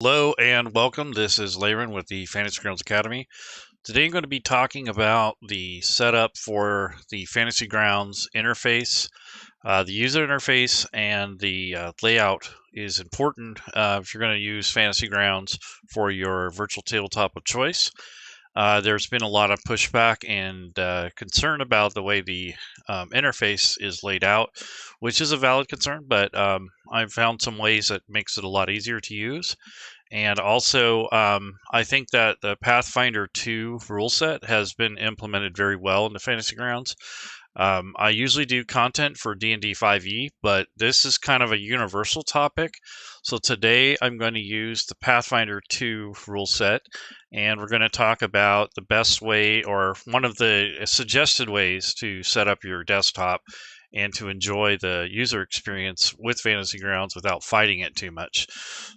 Hello and welcome. This is Layron with the Fantasy Grounds Academy. Today I'm going to be talking about the setup for the Fantasy Grounds interface. The user interface and the layout is important if you're going to use Fantasy Grounds for your virtual tabletop of choice. There's been a lot of pushback and concern about the way the interface is laid out, which is a valid concern, but I've found some ways that makes it a lot easier to use. And also, I think that the Pathfinder 2 rule set has been implemented very well in the Fantasy Grounds. I usually do content for D&D 5e, but this is kind of a universal topic. So today I'm going to use the Pathfinder 2 rule set, and we're going to talk about the best way, or one of the suggested ways to set up your desktop and to enjoy the user experience with Fantasy Grounds without fighting it too much.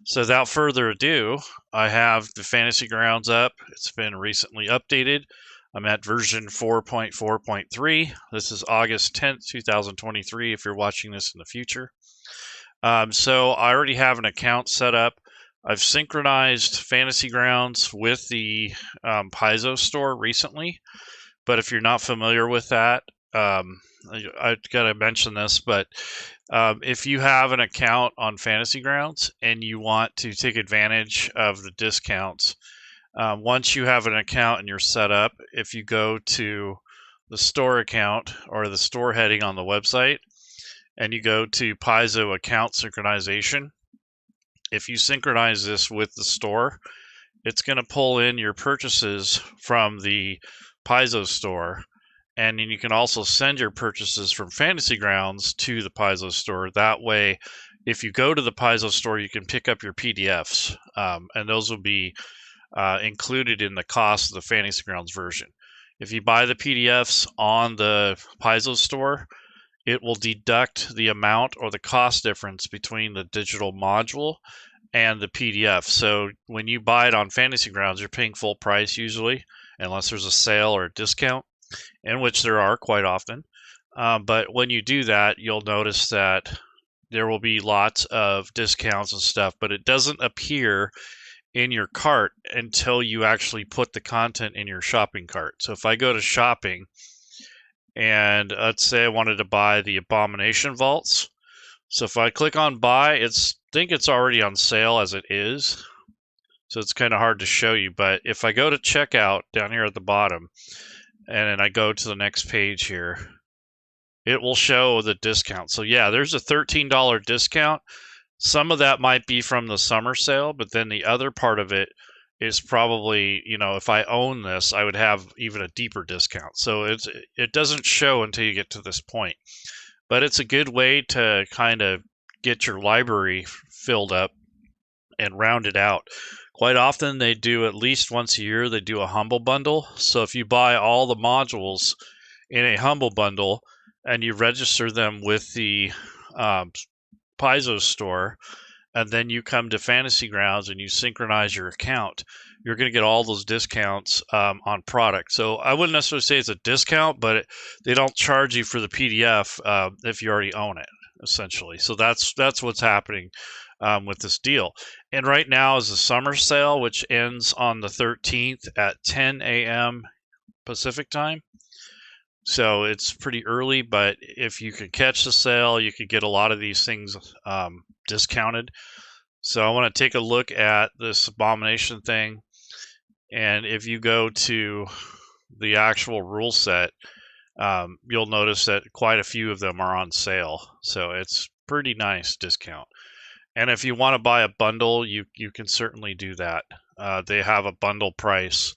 So without further ado, I have the Fantasy Grounds up. It's been recently updated. I'm at version 4.4.3. This is August 10th, 2023, if you're watching this in the future. So I already have an account set up. I've synchronized Fantasy Grounds with the Paizo Store recently. But if you're not familiar with that, I've got to mention this, but if you have an account on Fantasy Grounds and you want to take advantage of the discounts, once you have an account and you're set up, if you go to the store account or the store heading on the website and you go to Paizo account synchronization, if you synchronize this with the store, it's going to pull in your purchases from the Paizo store. And then you can also send your purchases from Fantasy Grounds to the Paizo store. That way, if you go to the Paizo store, you can pick up your PDFs, and those will be included in the cost of the Fantasy Grounds version. If you buy the PDFs on the Paizo store, it will deduct the amount or the cost difference between the digital module and the PDF. So when you buy it on Fantasy Grounds, you're paying full price usually, unless there's a sale or a discount, in which there are quite often. But when you do that, you'll notice that there will be lots of discounts and stuff, but it doesn't appear in your cart until you actually put the content in your shopping cart. So if I go to shopping and let's say I wanted to buy the Abomination Vaults. So if I click on buy, I think it's already on sale as it is. So it's kind of hard to show you, but if I go to checkout down here at the bottom, and then I go to the next page here, it will show the discount. So yeah, there's a $13 discount. Some of that might be from the summer sale, but then the other part of it is probably, if I own this, I would have even a deeper discount. So it doesn't show until you get to this point. But it's a good way to kind of get your library filled up and rounded out. Quite often they do, at least once a year, they do a humble bundle. So if you buy all the modules in a humble bundle and you register them with the Paizo store, and then you come to Fantasy Grounds and you synchronize your account, you're going to get all those discounts on product. So I wouldn't necessarily say it's a discount, but they don't charge you for the PDF if you already own it, essentially. So that's what's happening with this deal. And right now is the summer sale, which ends on the 13th at 10 a.m. Pacific time. So it's pretty early, but if you could catch the sale, you could get a lot of these things discounted. So I want to take a look at this Abomination thing. And if you go to the actual rule set, you'll notice that quite a few of them are on sale. So it's pretty nice discount. And if you want to buy a bundle, you can certainly do that. They have a bundle price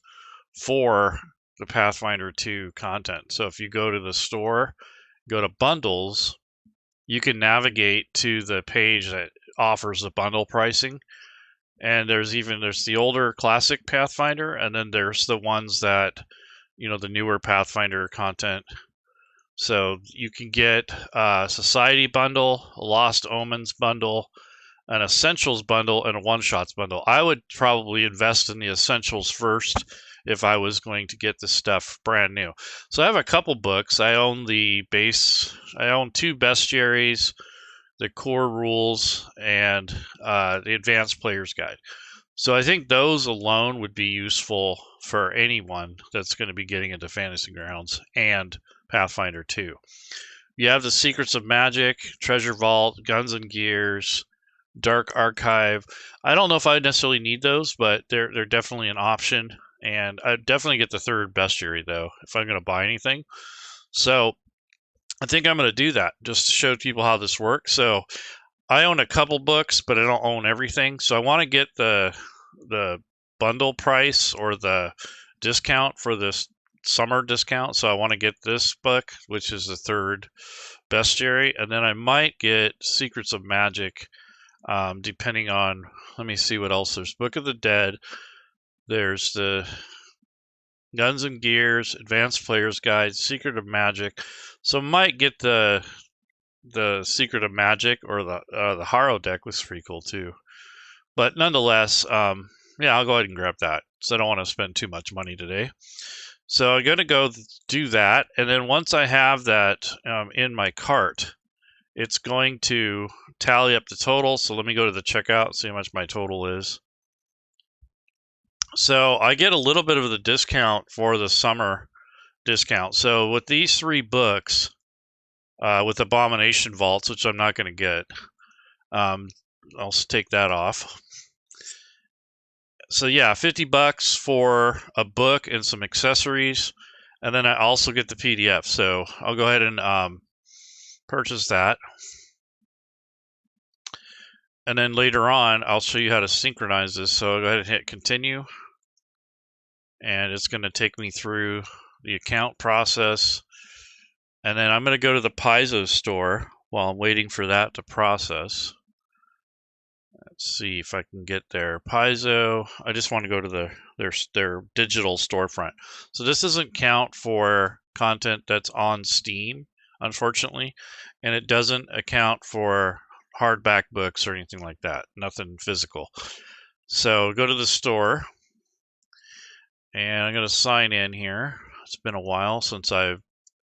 for the Pathfinder 2 content. So if you go to the store, go to bundles, you can navigate to the page that offers the bundle pricing. And there's the older classic Pathfinder, and then there's the ones that, the newer Pathfinder content. So you can get a Society bundle, a Lost Omens bundle, an Essentials bundle, and a One-Shots bundle. I would probably invest in the Essentials first if I was going to get this stuff brand new. So I have a couple books. I own two bestiaries, the core rules, and the advanced player's guide. So I think those alone would be useful for anyone that's going to be getting into Fantasy Grounds and Pathfinder 2. You have the Secrets of Magic, Treasure Vault, Guns and Gears, Dark Archive. I don't know if I necessarily need those, but they're definitely an option. And I'd definitely get the third bestiary, though, if I'm going to buy anything. So I think I'm going to do that just to show people how this works. So I own a couple books, but I don't own everything. So I want to get the bundle price or the discount for this summer discount. So I want to get this book, which is the third bestiary, and then I might get Secrets of Magic, depending on. Let me see what else there's. Book of the Dead. There's the Guns and Gears, Advanced Player's Guide, Secret of Magic. So I might get the Secret of Magic, or the Haro deck was pretty cool too. But nonetheless, yeah, I'll go ahead and grab that. So I don't want to spend too much money today. So I'm going to go do that. And then once I have that in my cart, it's going to tally up the total. So let me go to the checkout and see how much my total is. So I get a little bit of the discount for the summer discount. So with these 3 books, with Abomination Vaults, which I'm not going to get, I'll take that off. So yeah, $50 for a book and some accessories, and then I also get the PDF. So I'll go ahead and purchase that, and then later on I'll show you how to synchronize this. So I'll go ahead and hit continue, and it's going to take me through the account process, and then I'm going to go to the Paizo store while I'm waiting for that to process. Let's see if I can get there. Paizo. I just want to go to their digital storefront. So this doesn't count for content that's on Steam, unfortunately, and it doesn't account for hardback books or anything like that. Nothing physical. So go to the store, and I'm going to sign in here. It's been a while since I've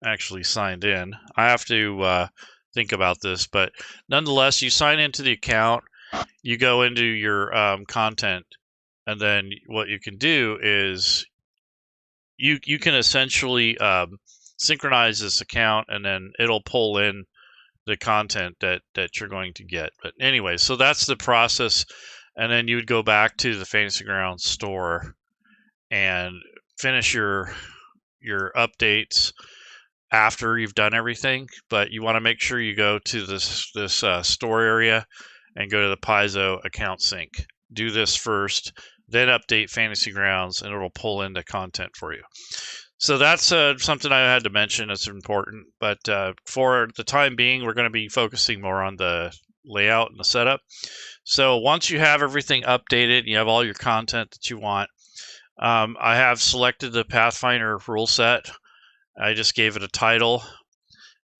actually signed in. I have to think about this, but nonetheless, you sign into the account. You go into your content, and then what you can do is you can essentially synchronize this account, and then it'll pull in the content that you're going to get. But anyway, so that's the process, and then you would go back to the Fantasy Grounds store and finish your updates after you've done everything. But you want to make sure you go to this store area and go to the Paizo account sync. Do this first, then update Fantasy Grounds, and it'll pull in the content for you. So that's something I had to mention. It's important. But for the time being, we're going to be focusing more on the layout and the setup. So once you have everything updated, you have all your content that you want. I have selected the Pathfinder rule set. I just gave it a title.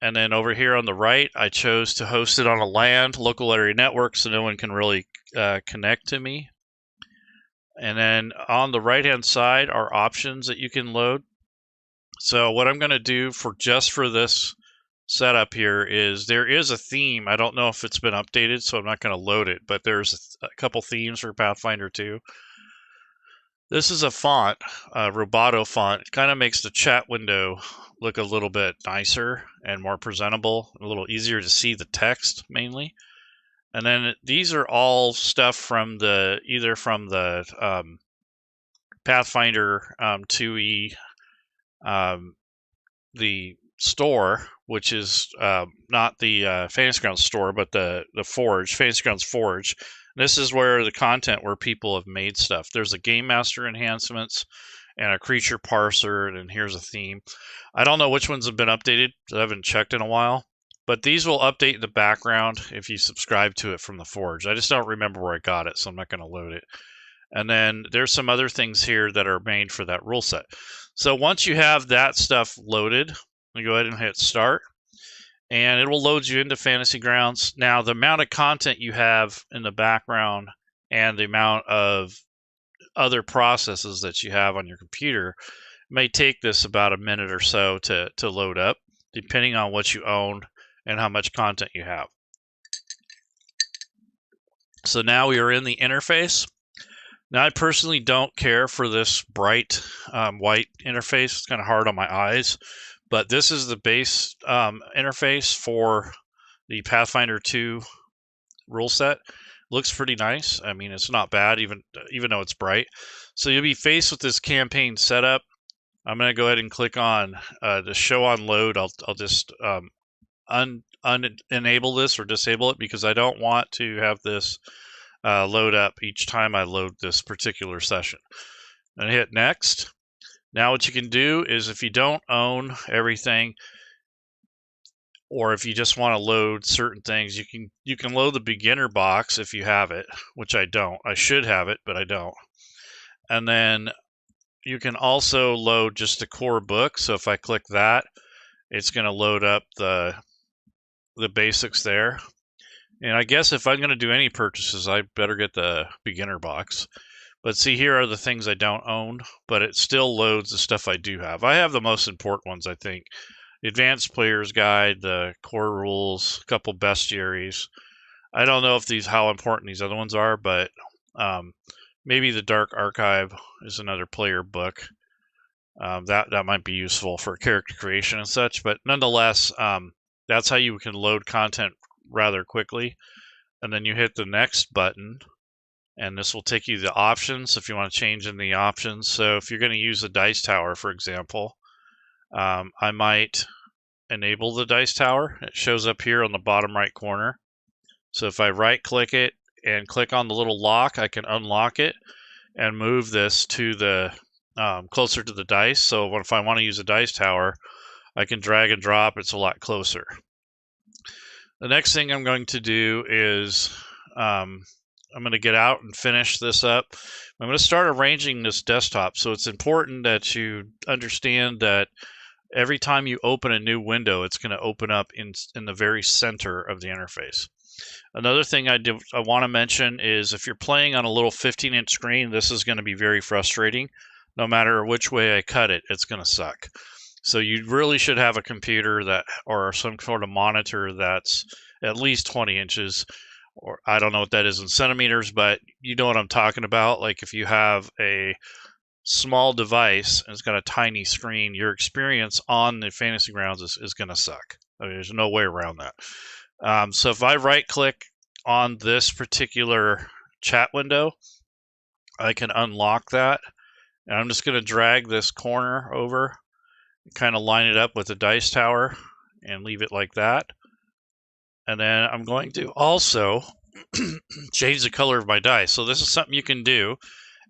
And then over here on the right, I chose to host it on a LAN, local area network, so no one can really connect to me. And then on the right-hand side are options that you can load. So what I'm going to do for this setup here is there is a theme. I don't know if it's been updated, so I'm not going to load it, but there's a couple themes for Pathfinder 2. This is a font, Roboto font. It kind of makes the chat window look a little bit nicer and more presentable, a little easier to see the text mainly. And then these are all stuff from either from the Pathfinder 2E, the store, which is not the Fantasy Grounds store, but the Forge, Fantasy Grounds Forge. This is where the content where people have made stuff. There's a Game Master enhancements and a creature parser, and here's a theme. I don't know which ones have been updated. I haven't checked in a while. But these will update in the background if you subscribe to it from the Forge. I just don't remember where I got it, so I'm not going to load it. And then there's some other things here that are made for that rule set. So once you have that stuff loaded, you go ahead and hit start, and it will load you into Fantasy Grounds. Now, the amount of content you have in the background and the amount of other processes that you have on your computer may take this about a minute or so to load up, depending on what you own and how much content you have. So now we are in the interface. Now, I personally don't care for this bright white interface. It's kind of hard on my eyes, but this is the base interface for the Pathfinder 2 rule set. Looks pretty nice. I mean, it's not bad, even though it's bright. So you'll be faced with this campaign setup. I'm going to go ahead and click on the show on load. I'll just enable this or disable it because I don't want to have this load up each time I load this particular session. And hit next. Now what you can do is, if you don't own everything, or if you just want to load certain things, you can load the beginner box if you have it, which I don't. I should have it, but I don't. And then you can also load just the core book. So if I click that, it's going to load up the basics there. And I guess if I'm going to do any purchases, I better get the beginner box. But see, here are the things I don't own, but it still loads the stuff I do have. I have the most important ones, I think. The Advanced Player's Guide, the core rules, a couple bestiaries. I don't know if how important these other ones are, but maybe the Dark Archive is another player book. That might be useful for character creation and such, but nonetheless, that's how you can load content rather quickly. And then you hit the next button, and this will take you to the options if you want to change in the options. So if you're going to use a dice tower, for example, I might enable the dice tower. It shows up here on the bottom right corner. So if I right click it and click on the little lock, I can unlock it and move this to the closer to the dice. So if I want to use a dice tower, I can drag and drop. It's a lot closer. The next thing I'm going to do is I'm going to get out and finish this up. I'm going to start arranging this desktop. So it's important that you understand that every time you open a new window, it's going to open up in the very center of the interface. Another thing I want to mention is, if you're playing on a little 15-inch screen, this is going to be very frustrating. No matter which way I cut it, it's going to suck. So you really should have a computer or some sort of monitor that's at least 20 inches, or I don't know what that is in centimeters, but you know what I'm talking about. Like if you have a small device and it's got a tiny screen, your experience on the Fantasy Grounds is going to suck. I mean, there's no way around that. So if I right click on this particular chat window, I can unlock that. And I'm just going to drag this corner over, kind of line it up with the dice tower and leave it like that. And then I'm going to also change the color of my dice. So this is something you can do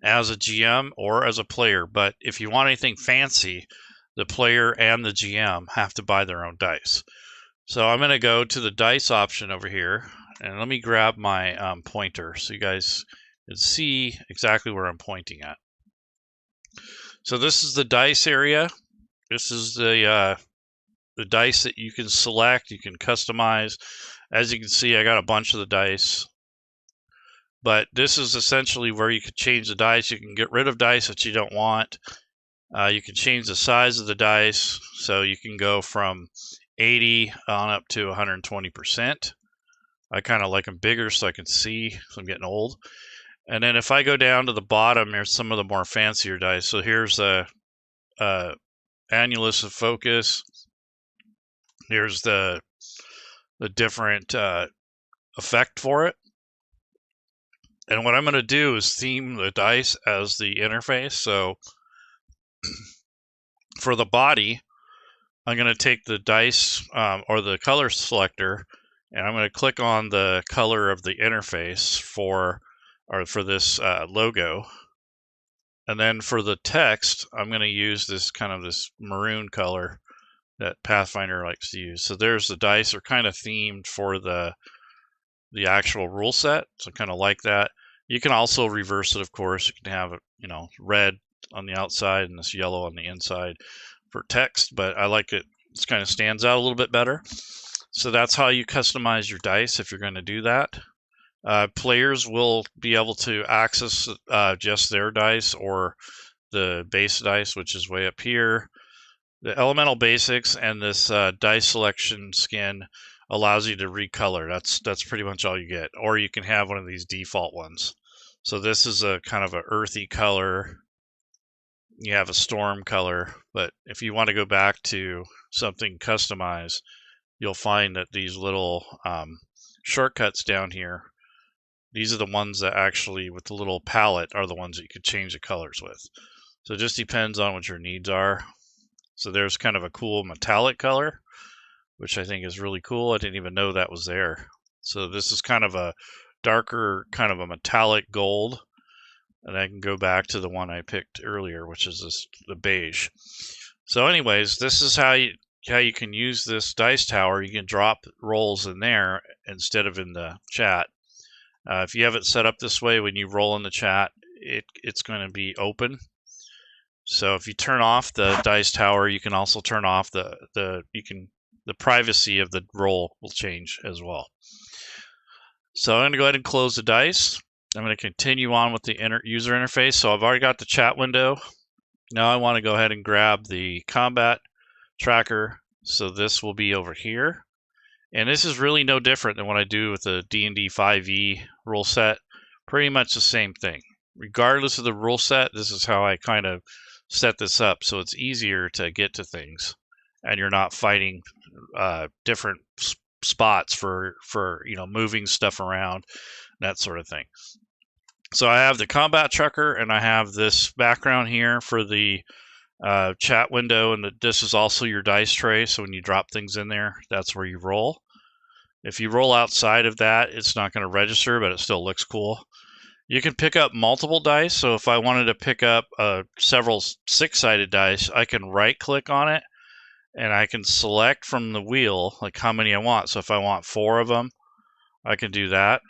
as a GM or as a player, but if you want anything fancy, the player and the GM have to buy their own dice. So I'm going to go to the dice option over here, and let me grab my pointer so you guys can see exactly where I'm pointing at. So this is the dice area. This is the dice that you can select, you can customize. As you can see, I got a bunch of the dice. But this is essentially where you can change the dice. You can get rid of dice that you don't want. You can change the size of the dice. So you can go from 80 on up to 120%. I kind of like them bigger so I can see, so I'm getting old. And then if I go down to the bottom, there's some of the more fancier dice. So here's a annulus of focus. Here's the different effect for it. And what I'm going to do is theme the dice as the interface. So for the body, I'm going to take the dice or the color selector, and I'm going to click on the color of the interface for this logo. And then for the text, I'm going to use this maroon color that Pathfinder likes to use. So there's the dice are kind of themed for the actual rule set. So kind of like that. You can also reverse it, of course. You can have it, red on the outside and this yellow on the inside for text, but I like it. It kind of stands out a little bit better. So that's how you customize your dice if you're going to do that. Players will be able to access just their dice or the base dice, which is way up here. The elemental basics and this dice selection skin allows you to recolor. That's pretty much all you get. Or you can have one of these default ones. So this is a kind of an earthy color. You have a storm color, but if you want to go back to something customized, you'll find that these little shortcuts down here, these are the ones that actually, with the little palette, are the ones that you could change the colors with. So it just depends on what your needs are. So there's kind of a cool metallic color, which I think is really cool. I didn't even know that was there. So this is kind of a darker, kind of a metallic gold. And I can go back to the one I picked earlier, which is the beige. So anyways, this is how you can use this dice tower. You can drop rolls in there instead of in the chat. If you have it set up this way, when you roll in the chat, it's going to be open. So if you turn off the dice tower, you can also turn off the privacy of the roll will change as well. So I'm going to go ahead and close the dice. I'm going to continue on with the user interface. So I've already got the chat window. Now I want to go ahead and grab the combat tracker. So this will be over here. And this is really no different than what I do with the D&D 5e rule set. Pretty much the same thing. Regardless of the rule set, this is how I kind of set this up so it's easier to get to things. And you're not fighting different spots for moving stuff around, that sort of thing. So I have the combat tracker, and I have this background here for the chat window, and this is also your dice tray. So when you drop things in there, that's where you roll. If you roll outside of that, it's not going to register, but it still looks cool. You can pick up multiple dice. So if I wanted to pick up several 6-sided dice, I can right-click on it, and I can select from the wheel like how many I want. So if I want 4 of them, I can do that,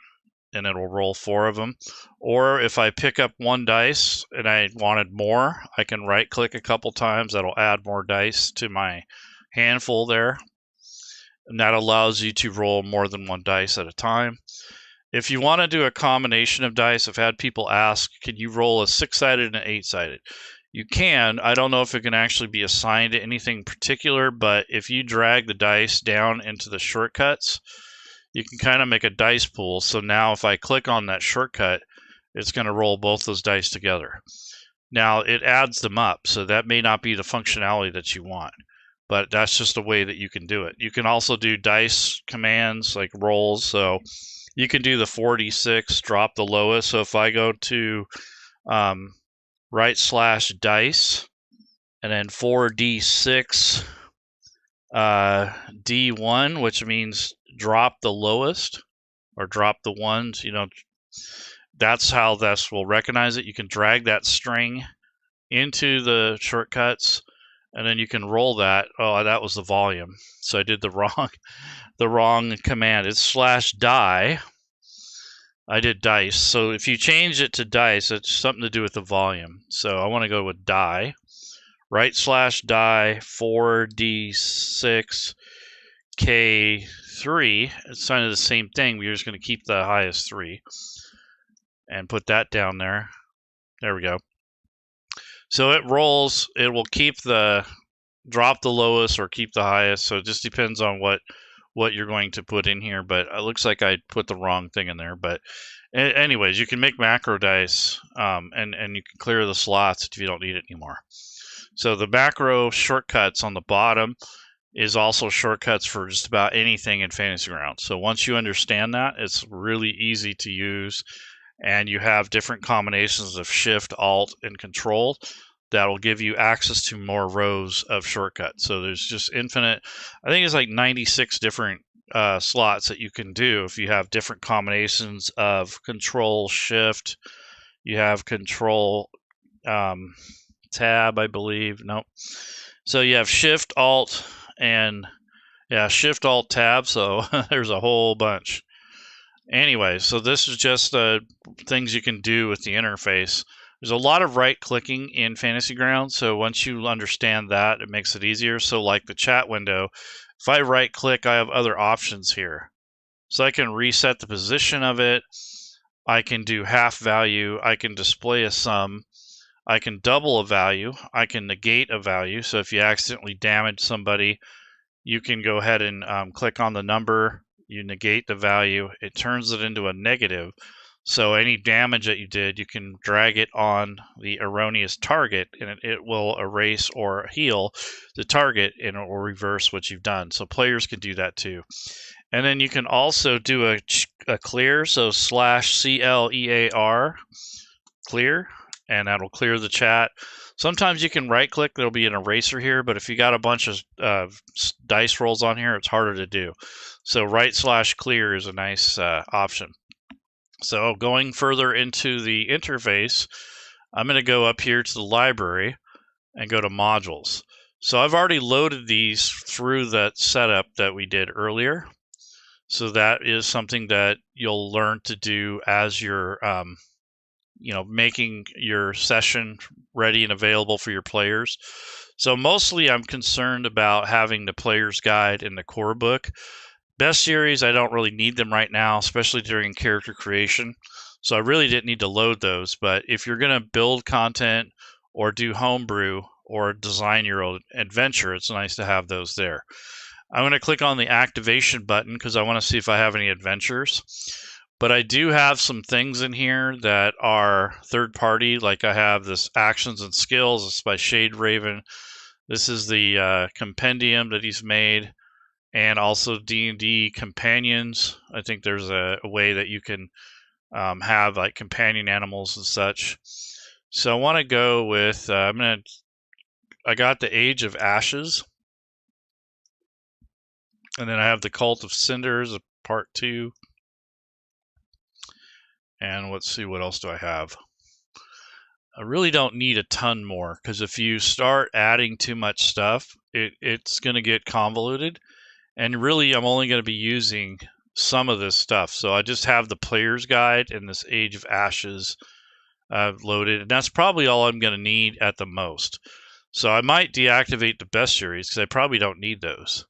and it'll roll 4 of them. Or if I pick up 1 dice and I wanted more, I can right-click a couple times. That'll add more dice to my handful there. And that allows you to roll more than 1 dice at a time. If you want to do a combination of dice, I've had people ask, can you roll a 6-sided and an 8-sided? You can. I don't know if it can actually be assigned to anything particular, but if you drag the dice down into the shortcuts, you can kind of make a dice pool. So now if I click on that shortcut, it's going to roll both those dice together. Now it adds them up, so that may not be the functionality that you want, but that's just a way that you can do it. You can also do dice commands like rolls. So you can do the 4d6, drop the lowest. So if I go to right/dice and then 4d6 d1, which means drop the lowest or drop the ones, that's how this will recognize it. You can drag that string into the shortcuts, and then you can roll that. Oh, that was the volume. So I did the wrong command. It's /die. I did dice. So if you change it to dice, it's something to do with the volume. So I want to go with die. Right/die 4d6 k3. It's kind of the same thing. We're just going to keep the highest 3 and put that down there. There we go. So it rolls. It will keep drop the lowest or keep the highest. So it just depends on what you're going to put in here. But it looks like I put the wrong thing in there. But anyways, you can make macro dice, and you can clear the slots if you don't need it anymore. So the macro shortcuts on the bottom is also shortcuts for just about anything in Fantasy Grounds. So once you understand that, it's really easy to use, and you have different combinations of Shift, Alt, and Control that will give you access to more rows of shortcuts. So there's just infinite, I think it's like 96 different slots that you can do if you have different combinations of Control, Shift. You have Control, Tab, I believe. Nope. So you have Shift, Alt, and Shift, Alt, Tab. So there's a whole bunch. Anyway, so this is just things you can do with the interface. There's a lot of right-clicking in Fantasy Grounds, so once you understand that, it makes it easier. So like the chat window, if I right-click, I have other options here. So I can reset the position of it. I can do half value. I can display a sum. I can double a value. I can negate a value. So if you accidentally damage somebody, you can go ahead and click on the number. You negate the value. It turns it into a negative. So any damage that you did, you can drag it on the erroneous target, and it will erase or heal the target, and it will reverse what you've done. So players can do that too. And then you can also do a clear, so /CLEAR, clear, and that'll clear the chat. Sometimes you can right click, there'll be an eraser here, but if you got a bunch of dice rolls on here, it's harder to do. So right/clear is a nice option. So going further into the interface, I'm going to go up here to the library and go to modules. So I've already loaded these through that setup that we did earlier. So that is something that you'll learn to do as you're making your session ready and available for your players. So mostly I'm concerned about having the player's guide in the core book. Best series, I don't really need them right now, especially during character creation. So I really didn't need to load those. But if you're going to build content or do homebrew or design your own adventure, it's nice to have those there. I'm going to click on the activation button because I want to see if I have any adventures. But I do have some things in here that are third party, like I have this actions and skills. It's by Shade Raven. This is the compendium that he's made, and also D&D companions. I think there's a way that you can have like companion animals and such. So I want to go with I got the Age of Ashes, and then I have the Cult of Cinders, part 2. And let's see, what else do I have? I really don't need a ton more, because if you start adding too much stuff, it's going to get convoluted. And really, I'm only going to be using some of this stuff. So I just have the player's guide and this Age of Ashes loaded. And that's probably all I'm going to need at the most. So I might deactivate the best series because I probably don't need those.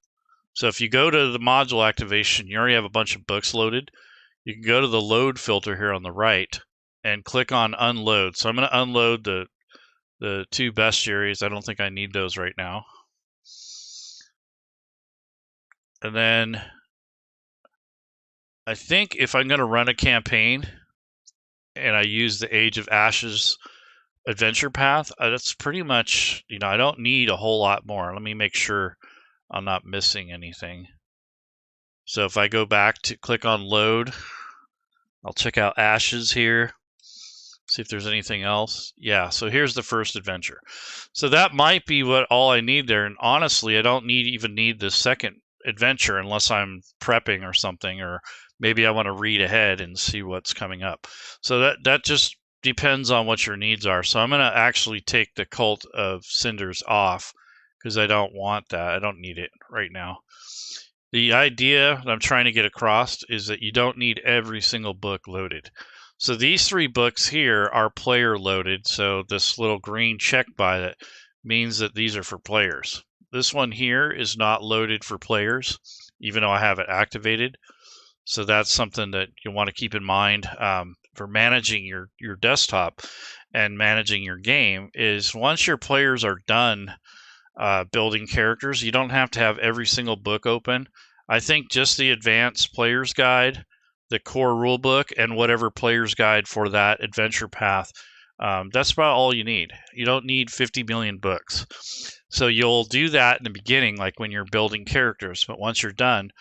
So if you go to the module activation, you already have a bunch of books loaded. You can go to the load filter here on the right and click on unload. So I'm going to unload the 2 best series. I don't think I need those right now. And then I think if I'm going to run a campaign and I use the Age of Ashes adventure path, that's pretty much, I don't need a whole lot more. Let me make sure I'm not missing anything. So if I go back to click on load, I'll check out Ashes here, see if there's anything else. Yeah, so here's the first adventure. So that might be all I need there. And honestly, I don't even need the second adventure unless I'm prepping or something, or maybe I want to read ahead and see what's coming up. So that just depends on what your needs are. So I'm going to actually take the Cult of Cinders off because I don't want that. I don't need it right now. The idea that I'm trying to get across is that you don't need every single book loaded. So these 3 books here are player loaded. So this little green check by it means that these are for players. This one here is not loaded for players, even though I have it activated. So that's something that you want to keep in mind for managing your desktop and managing your game. Is once your players are done building characters, you don't have to have every single book open. I think just the advanced player's guide, the core rule book, and whatever player's guide for that adventure path, that's about all you need. You don't need 50 million books. So you'll do that in the beginning, like when you're building characters, but once you're done,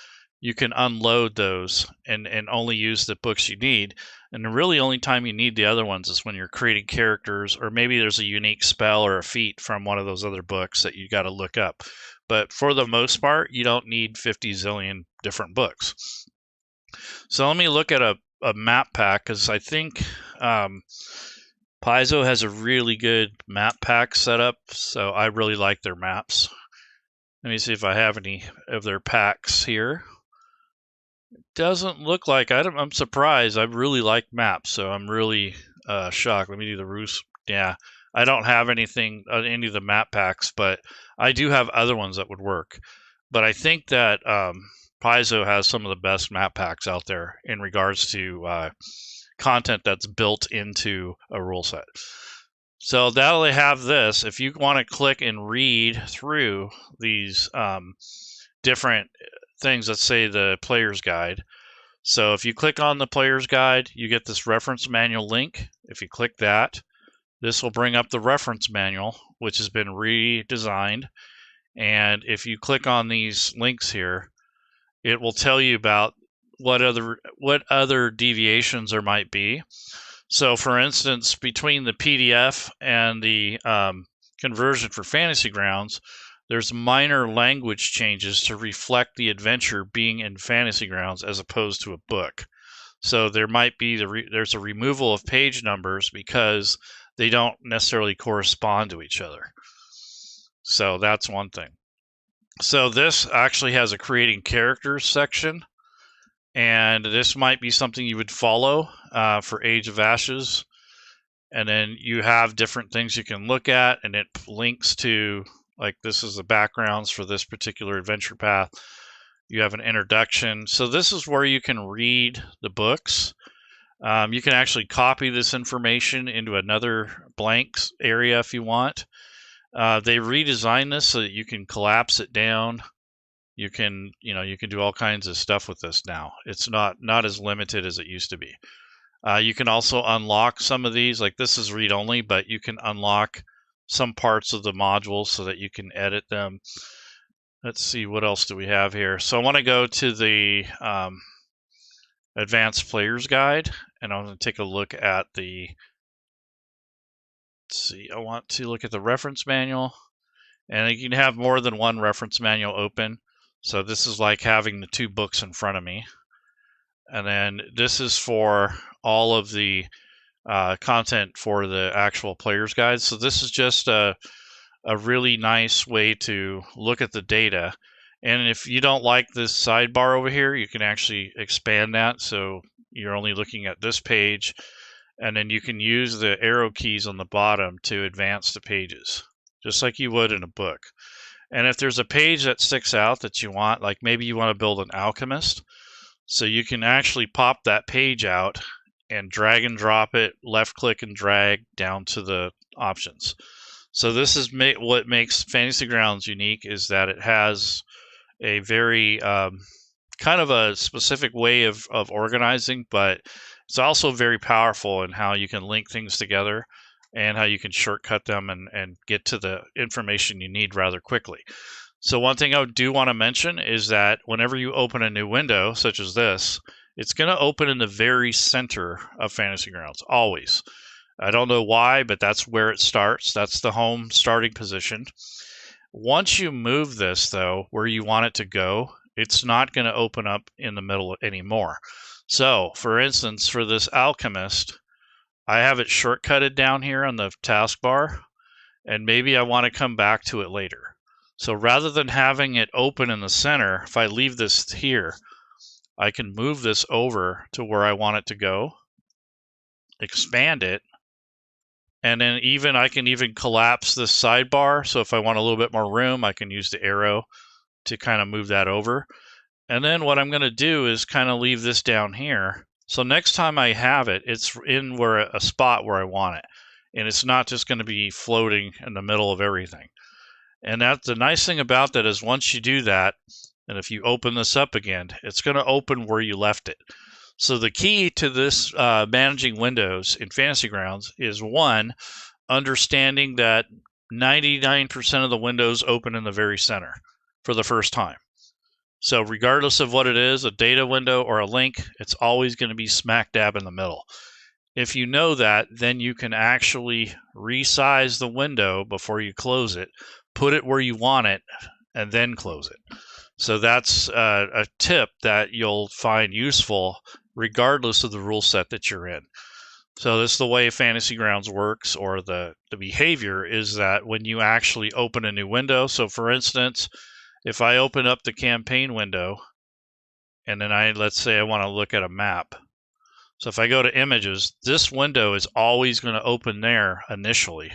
you can unload those and only use the books you need. And the really only time you need the other ones is when you're creating characters, or maybe there's a unique spell or a feat from one of those other books that you got to look up. But for the most part, you don't need 50 zillion different books. So let me look at a map pack, because I think Paizo has a really good map pack setup. So I really like their maps. Let me see if I have any of their packs here. Doesn't look like I'm surprised. I really like maps, so I'm really shocked. Let me do the roost. Yeah, I don't have anything any of the map packs, but I do have other ones that would work. But I think that Paizo has some of the best map packs out there in regards to content that's built into a rule set. So now they have this. If you want to click and read through these different things, let's say the player's guide. So if you click on the player's guide, you get this reference manual link. If you click that, this will bring up the reference manual, which has been redesigned. And if you click on these links here, it will tell you about what other deviations there might be. So for instance, between the PDF and the conversion for Fantasy Grounds, there's minor language changes to reflect the adventure being in Fantasy Grounds as opposed to a book. So there might be there's a removal of page numbers because they don't necessarily correspond to each other. So that's one thing. So this actually has a creating characters section, and this might be something you would follow for Age of Ashes. And then you have different things you can look at, and it links to, like, this is the backgrounds for this particular adventure path. You have an introduction. So this is where you can read the books. You can actually copy this information into another blanks area if you want. They redesigned this so that you can collapse it down. You can do all kinds of stuff with this now. It's not as limited as it used to be. You can also unlock some of these, like this is read only, but you can unlock some parts of the modules so that you can edit them. Let's see, what else do we have here? So I want to go to the Advanced Player's Guide, and I'm going to take a look at the, let's see, I want to look at the reference manual, and you can have more than one reference manual open. So this is like having the two books in front of me. And then this is for all of the content for the actual player's guide. So this is just a really nice way to look at the data. And if you don't like this sidebar over here, you can actually expand that. So you're only looking at this page, and then you can use the arrow keys on the bottom to advance the pages, just like you would in a book. And if there's a page that sticks out that you want, like maybe you want to build an alchemist, so you can actually pop that page out and drag and drop it, left click and drag down to the options. So this is what makes Fantasy Grounds unique, is that it has a very kind of a specific way of organizing, but it's also very powerful in how you can link things together and how you can shortcut them and get to the information you need rather quickly. So one thing I do want to mention is that whenever you open a new window, such as this, it's going to open in the very center of Fantasy Grounds, always. I don't know why, but that's where it starts. That's the home starting position. Once you move this, though, where you want it to go, it's not going to open up in the middle anymore. So, for instance, for this alchemist, I have it shortcutted down here on the taskbar, and maybe I want to come back to it later. So rather than having it open in the center, if I leave this here, I can move this over to where I want it to go, expand it, and then I can even collapse this sidebar. So if I want a little bit more room, I can use the arrow to kind of move that over. And then what I'm going to do is kind of leave this down here. So next time I have it, it's in a spot where I want it. And it's not just going to be floating in the middle of everything. And that's the nice thing about that, is once you do that, and if you open this up again, it's going to open where you left it. So the key to this managing windows in Fantasy Grounds is, one, understanding that 99% of the windows open in the very center for the first time. So regardless of what it is, a data window or a link, it's always going to be smack dab in the middle. If you know that, then you can actually resize the window before you close it, put it where you want it, and then close it. So that's a tip that you'll find useful regardless of the rule set that you're in. So this is the way Fantasy Grounds works, or the behavior is that when you actually open a new window, so for instance, if I open up the campaign window, and then let's say I want to look at a map. So if I go to images, this window is always going to open there initially,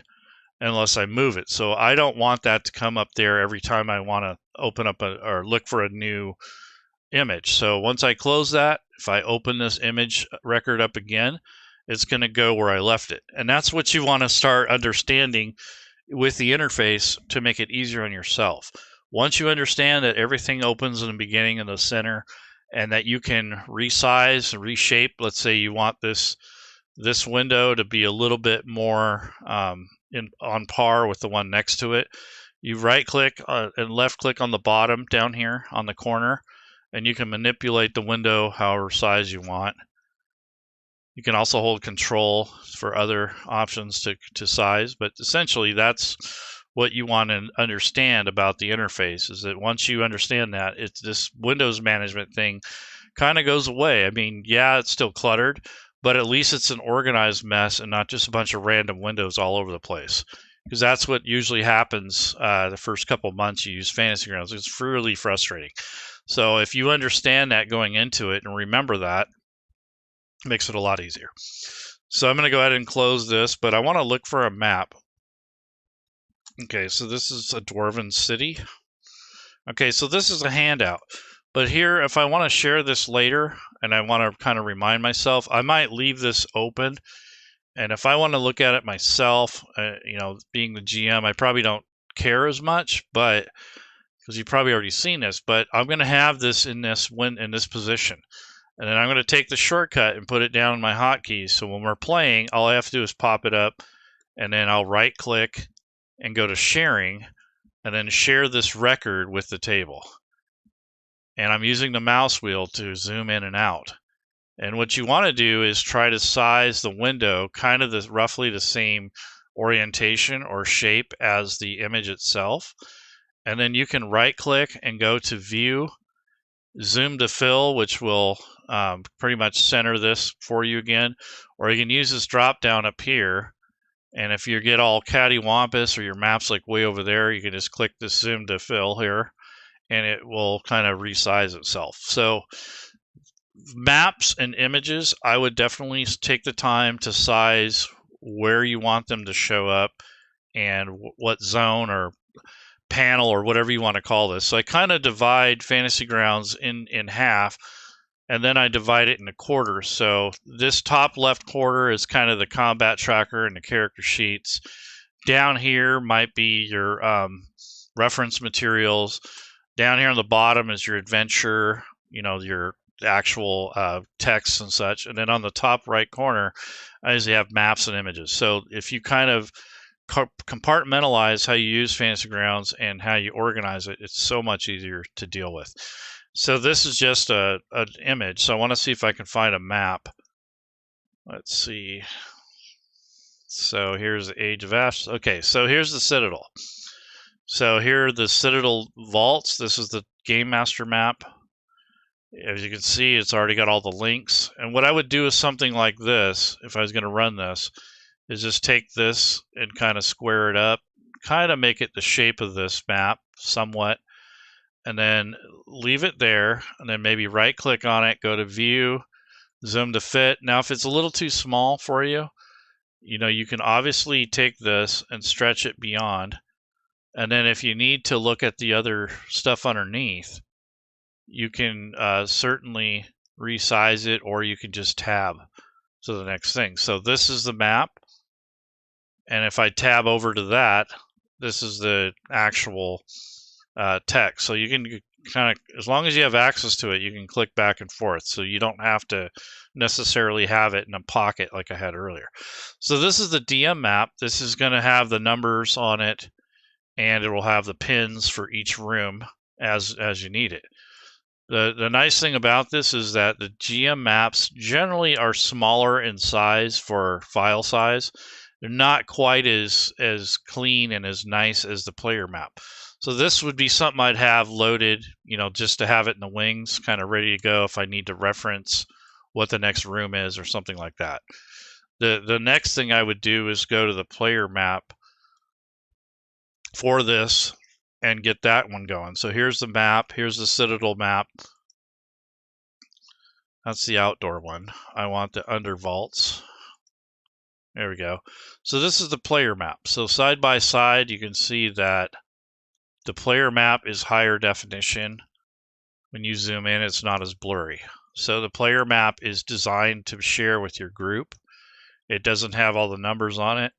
unless I move it. So I don't want that to come up there every time I want to open up or look for a new image. So once I close that, if I open this image record up again, it's going to go where I left it. And that's what you want to start understanding with the interface to make it easier on yourself. Once you understand that everything opens in the beginning and the center, and that you can resize and reshape. Let's say you want this window to be a little bit more on par with the one next to it. You right click and left click on the bottom down here on the corner, and you can manipulate the window however size you want. You can also hold control for other options to size, but essentially that's what you want to understand about the interface, is that once you understand that, it's this Windows management thing kind of goes away. I mean, yeah, it's still cluttered, but at least it's an organized mess and not just a bunch of random windows all over the place. Because that's what usually happens the first couple months you use Fantasy Grounds. It's really frustrating. So if you understand that going into it and remember that, it makes it a lot easier. So I'm going to go ahead and close this, but I want to look for a map. Okay, so this is a Dwarven city. Okay, so this is a handout. But here, if I want to share this later and I want to kind of remind myself, I might leave this open. And if I want to look at it myself, you know, being the GM, I probably don't care as much, but because you've probably already seen this, but I'm going to have this in this position. And then I'm going to take the shortcut and put it down in my hotkeys. So when we're playing, all I have to do is pop it up, and then I'll right click and go to sharing, and then share this record with the table. And I'm using the mouse wheel to zoom in and out. And what you want to do is try to size the window kind of roughly the same orientation or shape as the image itself. And then you can right click and go to view, zoom to fill, which will pretty much center this for you again. Or you can use this drop down up here. And if you get all cattywampus or your map's like way over there, you can just click the zoom to fill here, and it will kind of resize itself. So maps and images, I would definitely take the time to size where you want them to show up and what zone or panel or whatever you want to call this. So I kind of divide Fantasy Grounds in half, and then I divide it into quarters. So this top left quarter is kind of the combat tracker and the character sheets. Down here might be your reference materials. Down here on the bottom is your adventure, you know, your actual text and such. And then on the top right corner, I usually have maps and images. So if you kind of compartmentalize how you use Fantasy Grounds and how you organize it, it's so much easier to deal with. So this is just an image. So I want to see if I can find a map. Let's see. So here's the Age of Ashes. Okay, so here's the Citadel. So here are the Citadel vaults. This is the Game Master map. As you can see, it's already got all the links. And what I would do is something like this, if I was going to run this, is just take this and kind of square it up, kind of make it the shape of this map somewhat, and then leave it there, and then maybe right click on it, go to view, zoom to fit. Now if it's a little too small for you, you know, you can obviously take this and stretch it beyond, and then if you need to look at the other stuff underneath, you can certainly resize it, or you can just tab to the next thing. So this is the map, and if I tab over to that, this is the actual text. So you can kind of, as long as you have access to it, you can click back and forth. So you don't have to necessarily have it in a pocket like I had earlier. So this is the DM map. This is going to have the numbers on it, and it will have the pins for each room as you need it. The nice thing about this is that the GM maps generally are smaller in size for file size. They're not quite as clean and as nice as the player map. So this would be something I'd have loaded, you know, just to have it in the wings, kind of ready to go if I need to reference what the next room is or something like that. The next thing I would do is go to the player map for this and get that one going. So here's the map. Here's the Citadel map. That's the outdoor one. I want the under vaults. There we go. So this is the player map. So side by side, you can see that the player map is higher definition. When you zoom in, it's not as blurry. So the player map is designed to share with your group. It doesn't have all the numbers on it,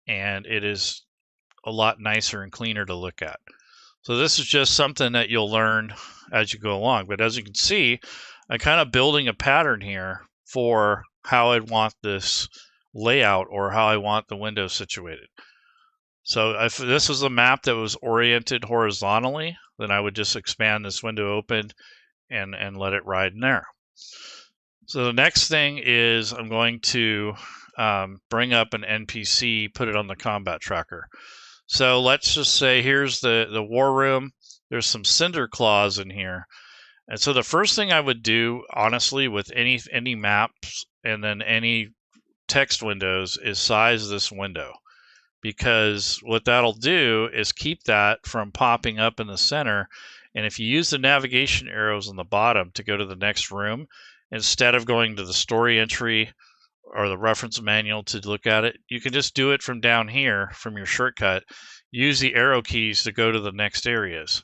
and it is a lot nicer and cleaner to look at. So this is just something that you'll learn as you go along. But as you can see, I'm kind of building a pattern here for how I want this layout or how I want the window situated. So if this was a map that was oriented horizontally, then I would just expand this window open and let it ride in there. So the next thing is I'm going to bring up an NPC, put it on the combat tracker. So let's just say here's the war room. There's some cinder claws in here. And so the first thing I would do, honestly, with any maps and then any text windows is size this window. Because what that'll do is keep that from popping up in the center. And if you use the navigation arrows on the bottom to go to the next room, instead of going to the story entry or the reference manual to look at it, you can just do it from down here from your shortcut. Use the arrow keys to go to the next areas.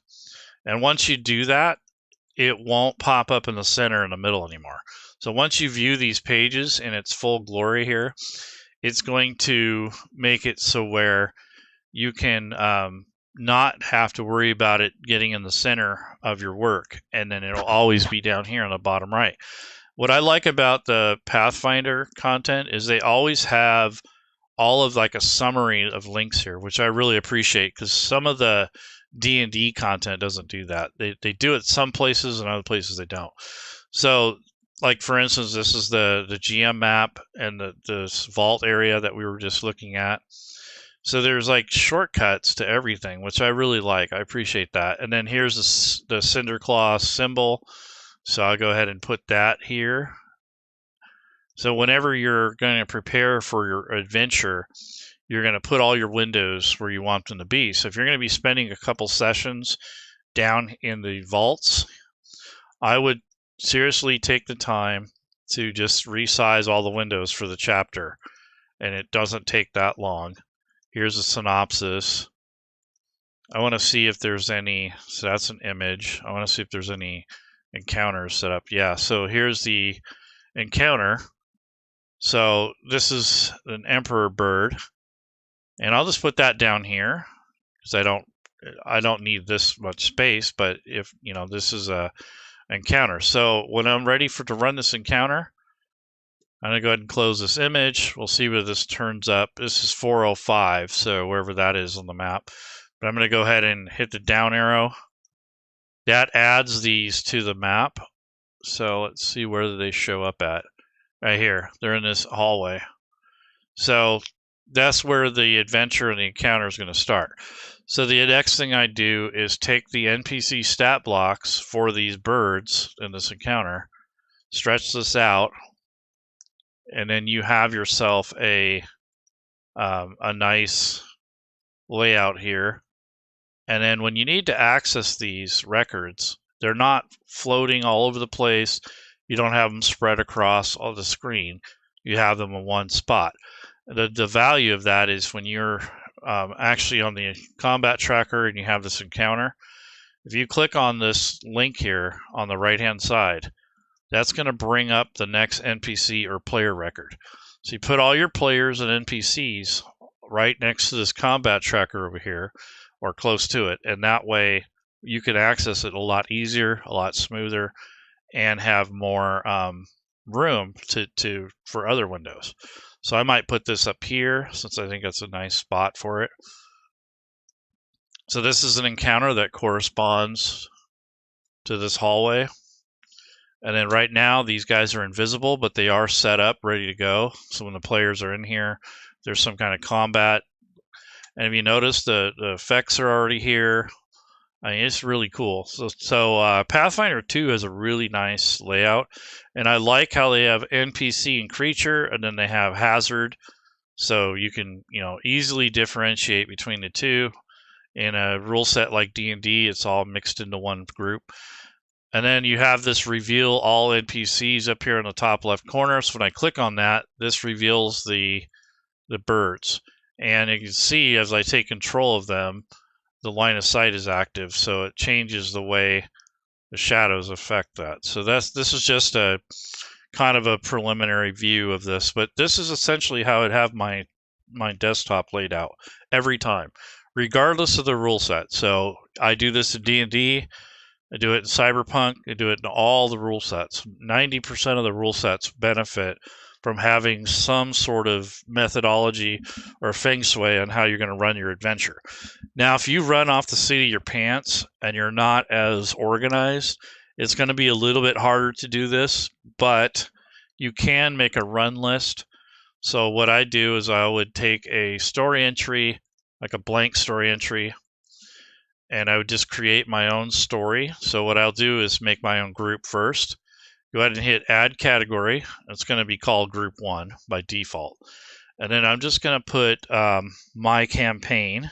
And once you do that, it won't pop up in the center in the middle anymore. So once you view these pages in its full glory here, it's going to make it so where you can not have to worry about it getting in the center of your work, and then it'll always be down here on the bottom right. What I like about the Pathfinder content is they always have all of like a summary of links here, which I really appreciate, because some of the D&D content doesn't do that. They do it some places and other places they don't. So like for instance, this is the GM map and this vault area that we were just looking at. So there's like shortcuts to everything, which I really like. I appreciate that. And then here's the cinder claw symbol. So I'll go ahead and put that here. So whenever you're going to prepare for your adventure, you're going to put all your windows where you want them to be. So if you're going to be spending a couple sessions down in the vaults, I would seriously take the time to just resize all the windows for the chapter. And it doesn't take that long. Here's a synopsis. I want to see if there's any, so that's an image. I want to see if there's any encounters set up. Yeah, so here's the encounter. So this is an emperor bird. And I'll just put that down here because I don't need this much space, but if, you know, this is a encounter. So when I'm ready to run this encounter, I'm going to go ahead and close this image. We'll see where this turns up. This is 405, so wherever that is on the map. But I'm going to go ahead and hit the down arrow. That adds these to the map. So let's see where they show up at. Right here. They're in this hallway. So that's where the adventure and the encounter is going to start. So the next thing I do is take the NPC stat blocks for these birds in this encounter, stretch this out, and then you have yourself a nice layout here. And then when you need to access these records, they're not floating all over the place. You don't have them spread across all the screen. You have them in one spot. The value of that is when you're actually on the combat tracker and you have this encounter, if you click on this link here on the right-hand side, that's going to bring up the next NPC or player record. So you put all your players and NPCs right next to this combat tracker over here, or close to it, and that way you can access it a lot easier, a lot smoother, and have more room for other windows. So I might put this up here since I think that's a nice spot for it. So this is an encounter that corresponds to this hallway. And then right now these guys are invisible, but they are set up, ready to go. So when the players are in here, there's some kind of combat. And if you notice, the effects are already here. I mean, it's really cool. So Pathfinder 2 has a really nice layout, and I like how they have NPC and creature, and then they have hazard, so you can, you know, easily differentiate between the two. In a rule set like D&D, it's all mixed into one group. And then you have this reveal all NPCs up here in the top left corner. So when I click on that, this reveals the birds, and you can see as I take control of them, the line of sight is active, so it changes the way the shadows affect that. So this is just a kind of a preliminary view of this, but this is essentially how I'd have my my desktop laid out every time, regardless of the rule set. So I do this in D&D, I do it in Cyberpunk, I do it in all the rule sets. 90% of the rule sets benefit from having some sort of methodology or feng shui on how you're going to run your adventure. Now, if you run off the seat of your pants and you're not as organized, it's going to be a little bit harder to do this, but you can make a run list. So what I do is I would take a story entry, like a blank story entry, and I would just create my own story. So what I'll do is make my own group first. Go ahead and hit add category. It's going to be called group 1 by default. And then I'm just going to put my campaign,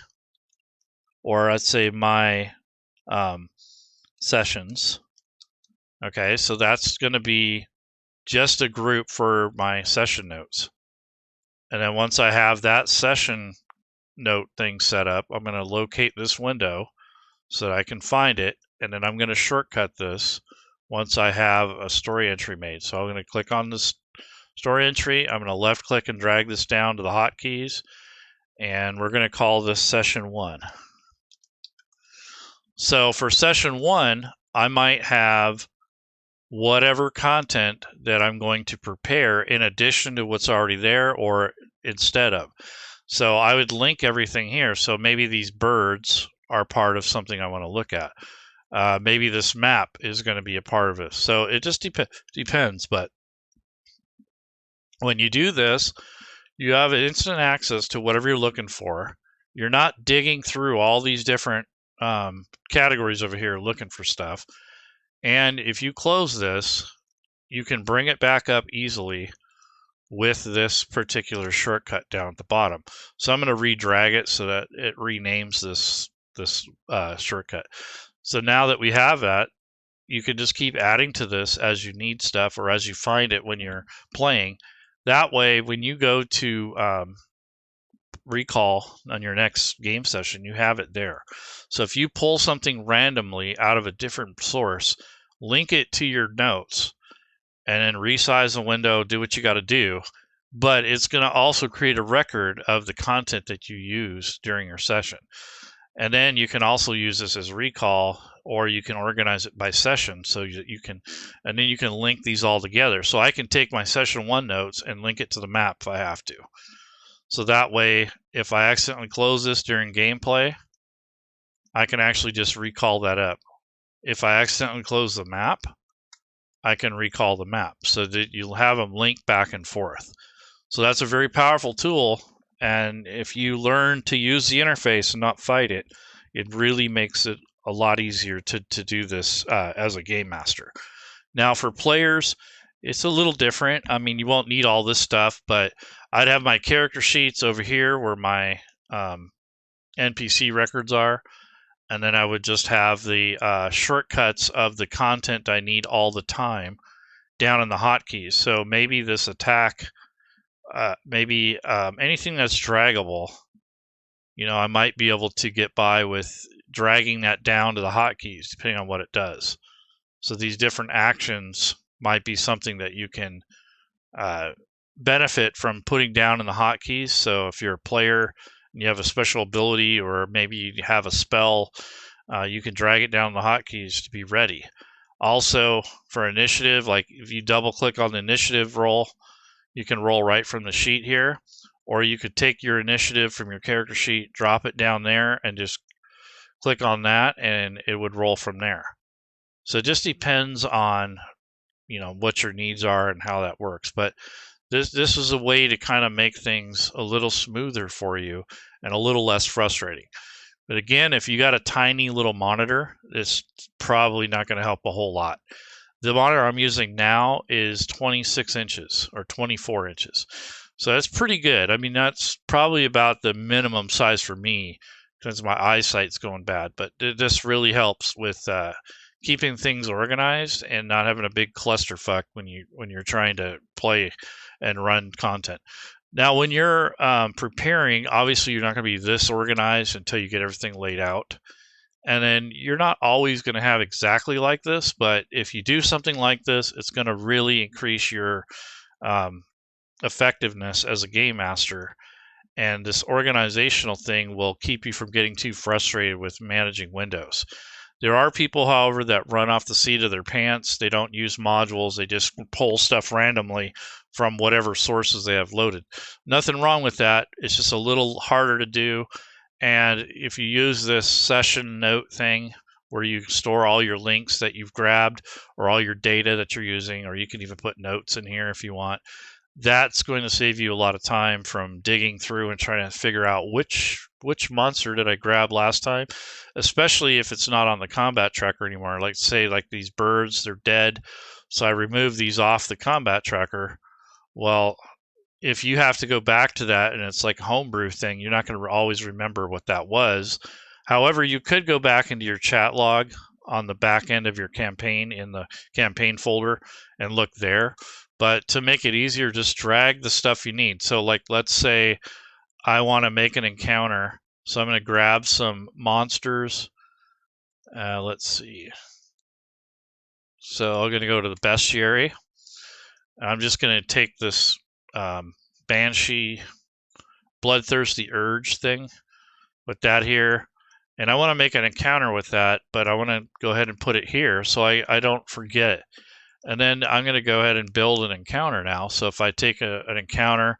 or I'd say my sessions. Okay, so that's going to be just a group for my session notes. And then once I have that session note thing set up, I'm going to locate this window so that I can find it, and then I'm going to shortcut this once I have a story entry made. So I'm going to click on this story entry, I'm going to left click and drag this down to the hotkeys, and we're going to call this session 1. So for session 1, I might have whatever content that I'm going to prepare in addition to what's already there or instead of. So I would link everything here. So maybe these birds are part of something I want to look at. Maybe this map is going to be a part of it. So it just depends. But when you do this, you have instant access to whatever you're looking for. You're not digging through all these different categories over here looking for stuff. And if you close this, you can bring it back up easily with this particular shortcut down at the bottom. So I'm going to redrag it so that it renames this shortcut. So now that we have that, you can just keep adding to this as you need stuff or as you find it when you're playing. That way, when you go to recall on your next game session, you have it there. So if you pull something randomly out of a different source, link it to your notes, and then resize the window, do what you got to do. But it's going to also create a record of the content that you use during your session. And then you can also use this as recall, or you can organize it by session. So you can, and then you can link these all together. So I can take my session 1 notes and link it to the map if I have to. So that way, if I accidentally close this during gameplay, I can actually just recall that up. If I accidentally close the map, I can recall the map so that you'll have them linked back and forth. So that's a very powerful tool. And if you learn to use the interface and not fight it, it really makes it a lot easier to do this as a game master. Now for players, it's a little different. I mean, you won't need all this stuff, but I'd have my character sheets over here where my NPC records are. And then I would just have the shortcuts of the content I need all the time down in the hotkeys. So maybe this attack, maybe anything that's draggable, you know, I might be able to get by with dragging that down to the hotkeys, depending on what it does. So these different actions might be something that you can benefit from putting down in the hotkeys. So if you're a player and you have a special ability, or maybe you have a spell, you can drag it down the hotkeys to be ready. Also, for initiative, like if you double click on the initiative roll, you can roll right from the sheet here, or you could take your initiative from your character sheet, drop it down there, and just click on that, and it would roll from there. So it just depends on, you know, what your needs are and how that works. But this is a way to kind of make things a little smoother for you and a little less frustrating. But again, if you got a tiny little monitor, it's probably not going to help a whole lot. The monitor I'm using now is 26 inches or 24 inches. So that's pretty good. I mean, that's probably about the minimum size for me because my eyesight's going bad. But this really helps with keeping things organized and not having a big clusterfuck when you're trying to play and run content. Now, when you're preparing, obviously you're not going to be this organized until you get everything laid out. And then you're not always going to have exactly like this, but if you do something like this, it's going to really increase your effectiveness as a game master. And this organizational thing will keep you from getting too frustrated with managing windows. There are people, however, that run off the seat of their pants. They don't use modules. They just pull stuff randomly from whatever sources they have loaded. Nothing wrong with that. It's just a little harder to do. And if you use this session note thing where you store all your links that you've grabbed or all your data that you're using, or you can even put notes in here if you want, that's going to save you a lot of time from digging through and trying to figure out which monster did I grab last time, especially if it's not on the combat tracker anymore. Like say like these birds, they're dead, so I remove these off the combat tracker. Well, if you have to go back to that and it's like a homebrew thing, you're not going to always remember what that was. However, you could go back into your chat log on the back end of your campaign in the campaign folder and look there. But to make it easier, just drag the stuff you need. So like, let's say I want to make an encounter. So I'm going to grab some monsters. Let's see. So I'm going to go to the bestiary. I'm just going to take this Banshee Bloodthirsty Urge thing with that here. And I want to make an encounter with that, but I want to go ahead and put it here so I don't forget it. And then I'm going to go ahead and build an encounter now. So if I take an encounter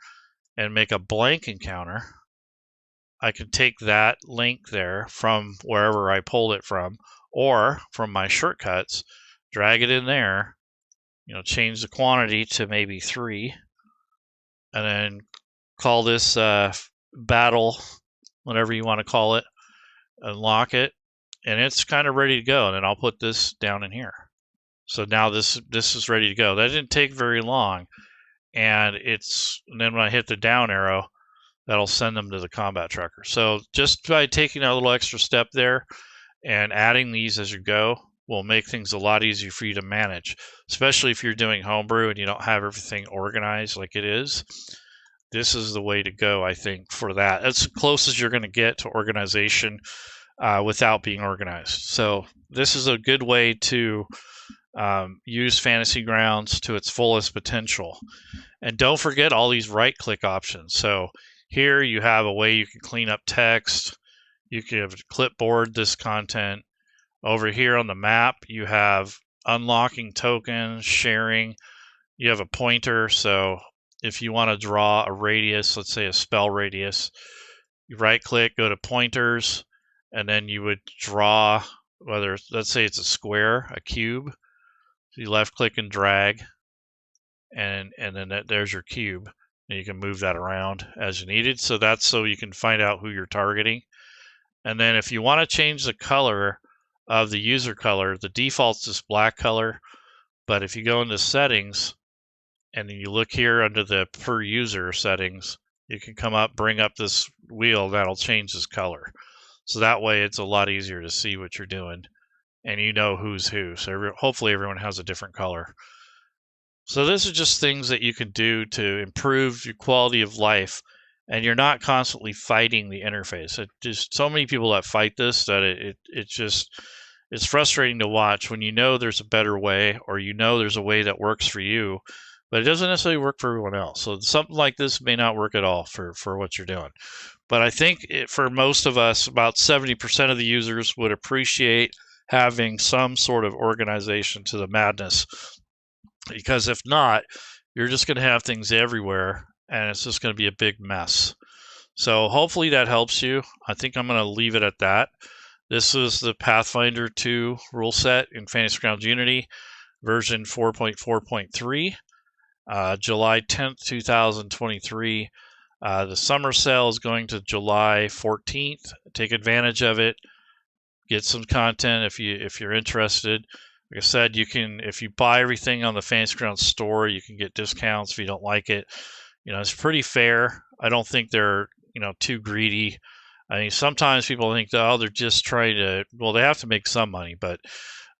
and make a blank encounter, I can take that link there from wherever I pulled it from, or from my shortcuts, drag it in there, change the quantity to maybe 3, and then call this battle, whatever you want to call it, unlock it, and it's kind of ready to go. And then I'll put this down in here. So now this is ready to go. That didn't take very long, and then when I hit the down arrow, that'll send them to the combat tracker. So just by taking a little extra step there and adding these as you go will make things a lot easier for you to manage, especially if you're doing homebrew and you don't have everything organized like it is. This is the way to go, I think, for that. That's the closest you're going to get to organization without being organized. So this is a good way to use Fantasy Grounds to its fullest potential. And don't forget all these right-click options. So here you have a way you can clean up text. You can clipboard this content. Over here on the map, you have unlocking tokens, sharing. You have a pointer. So if you want to draw a radius, let's say a spell radius, you right-click, go to pointers, and then you would draw, let's say it's a square, a cube. So you left-click and drag, and then there's your cube. And you can move that around as you needed. So that's so you can find out who you're targeting. And then if you want to change the color of the user color, the default's this black color. But if you go into settings, and then you look here under the per user settings, you can come up, bring up this wheel, that'll change this color. So that way it's a lot easier to see what you're doing, and you know who's who. So hopefully everyone has a different color. So this is just things that you can do to improve your quality of life, and you're not constantly fighting the interface. It just, so many people that fight this that it's frustrating to watch when you know there's a better way, or you know there's a way that works for you, but it doesn't necessarily work for everyone else. So something like this may not work at all for what you're doing. But I think for most of us, about 70% of the users would appreciate having some sort of organization to the madness. Because if not, you're just going to have things everywhere, and it's just going to be a big mess. So hopefully that helps you. I think I'm going to leave it at that. This is the Pathfinder 2 rule set in Fantasy Grounds Unity, version 4.4.3, July 10th, 2023. The summer sale is going to July 14th. Take advantage of it. Get some content if you're interested. Like I said, you can, if you buy everything on the Fantasy Grounds store, you can get discounts if you don't like it. It's pretty fair. I don't think they're, too greedy. I mean, sometimes people think that, oh, they're just trying to, well, they have to make some money, but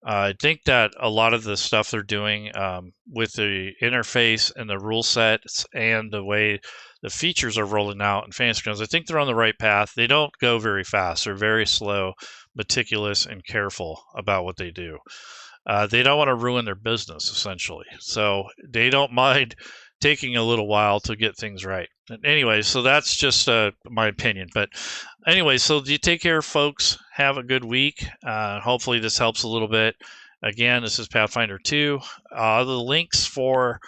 I think that a lot of the stuff they're doing with the interface and the rule sets and the way the features are rolling out in Fantasy Grounds, I think they're on the right path. They don't go very fast. They're very slow, meticulous, and careful about what they do. They don't want to ruin their business, essentially. So they don't mind taking a little while to get things right. Anyway, so that's just my opinion. But anyway, so you take care, folks. Have a good week. Hopefully this helps a little bit. Again, this is Pathfinder 2. The links for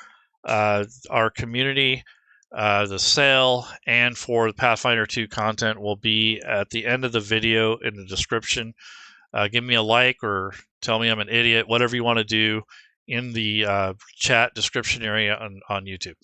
our community, the sale, and for the Pathfinder 2 content will be at the end of the video in the description. Give me a like or tell me I'm an idiot, whatever you want to do in the chat description area on YouTube.